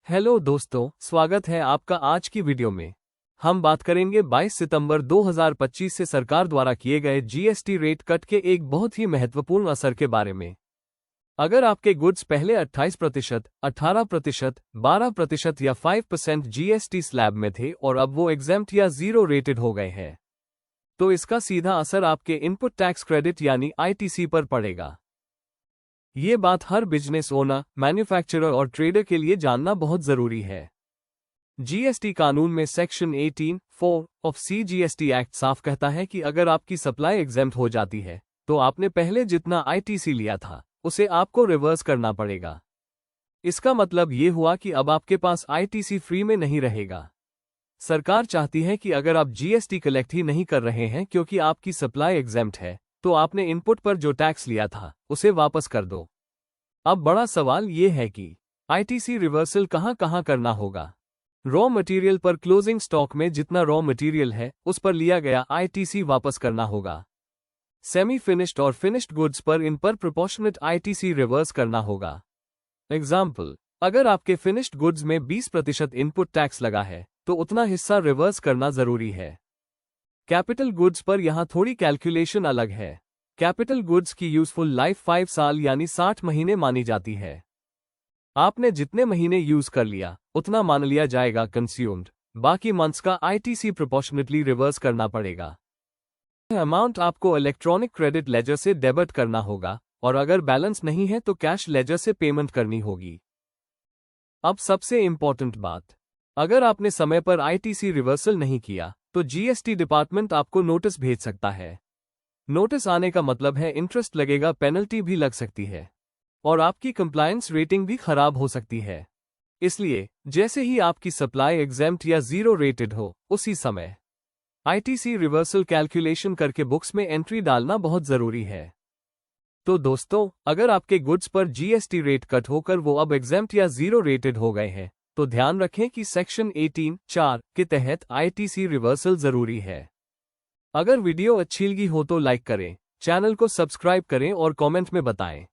Hello दोस्तों, स्वागत है आपका आज की वीडियो में। हम बात करेंगे 22 सितंबर 2025 से सरकार द्वारा किए गए जीएसटी रेट कट के एक बहुत ही महत्वपूर्ण असर के बारे में। अगर आपके गुड्स पहले 28%, 18%, 12% या 5% जीएसटी स्लैब में थे और अब वो एग्जेम्प्ट या जीरो रेटेड हो गए हैं, तो इसका सीधा असर आपके इनपुट टैक्स क्रेडिट यानी आईटीसी पर पड़ेगा। ये बात हर बिजनेस ओनर, मैन्युफैक्चरर और ट्रेडर के लिए जानना बहुत जरूरी है। जीएसटी कानून में सेक्शन 18(4) ऑफ सीजीएसटी एक्ट साफ कहता है कि अगर आपकी सप्लाई एग्जेम्प्ट हो जाती है, तो आपने पहले जितना आईटीसी लिया था, उसे आपको रिवर्स करना पड़ेगा। इसका मतलब ये हुआ कि अब आपके पास आईटीसी फ्री में नहीं रहेगा। सरकार चाहती है कि अगर आप जीएसटी कलेक्ट ही नहीं कर रहे हैं क्योंकि आपकी सप्लाई एग्जेम्प्ट है, तो आपने इनपुट पर जो टैक्स लिया था, उसे वापस कर दो। अब बड़ा सवाल ये है कि आईटीसी रिवर्सल कहां कहां करना होगा। रॉ मटेरियल पर क्लोजिंग स्टॉक में जितना रॉ मटेरियल है, उस पर लिया गया आईटीसी वापस करना होगा। सेमी फिनिश्ड और फिनिश्ड गुड्स पर इन पर प्रोपोर्शनेट आईटीसी रिवर्स करना होगा। एग्जाम्पल, अगर आपके फिनिश्ड गुड्स में 20% इनपुट टैक्स लगा है, तो उतना हिस्सा रिवर्स करना जरूरी है। कैपिटल गुड्स पर यहां थोड़ी कैलकुलेशन अलग है। कैपिटल गुड्स की यूजफुल लाइफ 5 साल यानी 60 महीने मानी जाती है। आपने जितने महीने यूज कर लिया, उतना मान लिया जाएगा कंज्यूम्ड। बाकी मंथ्स का आईटीसी प्रोपोर्शनेटली रिवर्स करना पड़ेगा। अमाउंट आपको इलेक्ट्रॉनिक क्रेडिट लेजर से डेबिट करना होगा, और अगर बैलेंस नहीं है तो कैश लेजर से पेमेंट करनी होगी। अब सबसे इंपॉर्टेंट बात, अगर आपने समय पर आईटीसी रिवर्सल नहीं किया, तो जीएसटी डिपार्टमेंट आपको नोटिस भेज सकता है। नोटिस आने का मतलब है इंटरेस्ट लगेगा, पेनल्टी भी लग सकती है, और आपकी कंप्लायंस रेटिंग भी खराब हो सकती है। इसलिए जैसे ही आपकी सप्लाई एग्जेम्प्ट या जीरो रेटेड हो, उसी समय आईटीसी रिवर्सल कैलकुलेशन करके बुक्स में एंट्री डालना बहुत जरूरी है। तो दोस्तों, अगर आपके गुड्स पर जीएसटी रेट कट होकर वो अब एग्जेम्प्ट या जीरो रेटेड हो गए हैं, तो ध्यान रखें कि सेक्शन 18(4) के तहत आईटीसी रिवर्सल जरूरी है। अगर वीडियो अच्छी लगी हो तो लाइक करें, चैनल को सब्सक्राइब करें और कमेंट में बताएं।